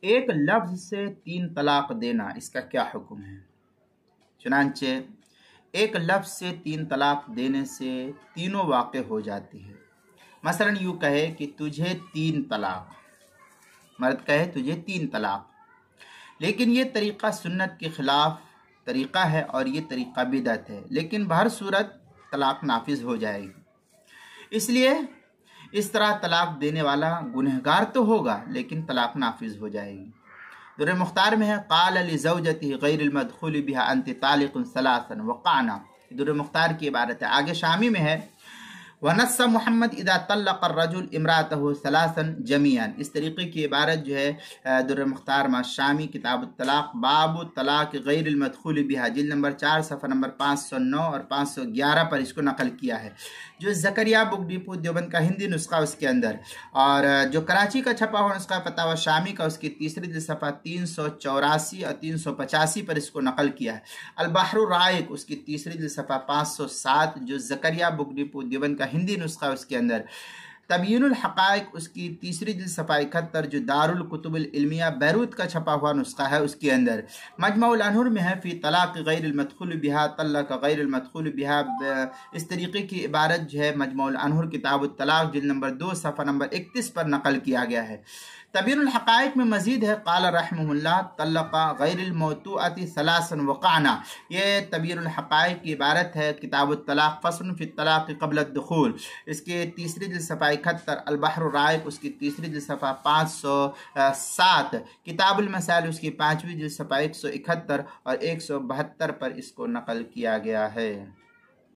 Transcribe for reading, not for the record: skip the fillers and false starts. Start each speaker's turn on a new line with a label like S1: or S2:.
S1: ایک لفظ سے 3 طلاق دینا اس کا کیا حکم ہے؟ چنانچہ ایک لفظ سے 3 طلاق دینے سے تینوں واقع ہو جاتی ہے۔ مثلا یوں کہے کہ تجھے 3 طلاق، مرد کہے تجھے 3 طلاق، لیکن یہ طریقہ سنت کے خلاف طریقہ ہے اور یہ طریقہ بدعت ہے، لیکن بہر صورت طلاق نافذ ہو جائے گی۔ اس لیے اس طرح طلاق دینے والا گنہگار تو ہوگا لیکن طلاق نافذ ہو جائے گی۔ در مختار میں ہے قال لزوجته غیر المدخول بها انت طالق ثلاثا وقعنا، در مختار کی عبارت ہے۔ آگے شامی میں ہے ونص محمد اذا طلق الرجل امراته ثلاثا جميعا، اس طریقے کی عبارت جو ہے در مختار ما شامی کتاب الطلاق باب طلاق غیر المدخول بها جلد نمبر 4 صفحہ نمبر 509 اور 511 پر اس کو نقل کیا ہے، جو زکریا بک ڈپو دیوبند کا ہندی نسخہ اس کے اندر، اور جو کراچی کا چھپا ہوا نسخہ فتاوی شامی کا اس کی تیسری جلد صفحہ 384 اور 385 پر اس کو نقل کیا ہے۔ البحر الرائق اس کی تیسری جلد صفحہ 507 جو زکریا بک ڈپو دیوبند کا ہندی نسخہ اس کے اندر، تبیین الحقائق اس کی تیسری جلد صفحہ 71 جو دارالکتب العلمیہ بیروت کا چھپا ہوا نسخہ ہے اس کے اندر، مجمع الانہر میں ہے فی طلاق غیر المدخول بها طلق غیر المدخول بها، اس طریقے کی عبارت جو ہے مجمع الانہر کتاب الطلاق جلد نمبر 2 صفحہ نمبر 31 پر نقل کیا گیا ہے۔ تبیین الحقائق میں مزید ہے قال رحمہ اللہ طلق غیر الموطوعۃ ثلاثا وقعنا، یہ تبیین الحقائق کی عبارت ہے کتاب الطلاق فصل فی الطلاق قبل الدخول، اس کے تیسری جلد صفحہ 71، البحر الرائق اس کی تیسری جلد صفحہ 507، کتاب المسائل اس کی 5ویں جلد صفحہ 171 اور 172 پر اس کو نقل کیا گیا ہے۔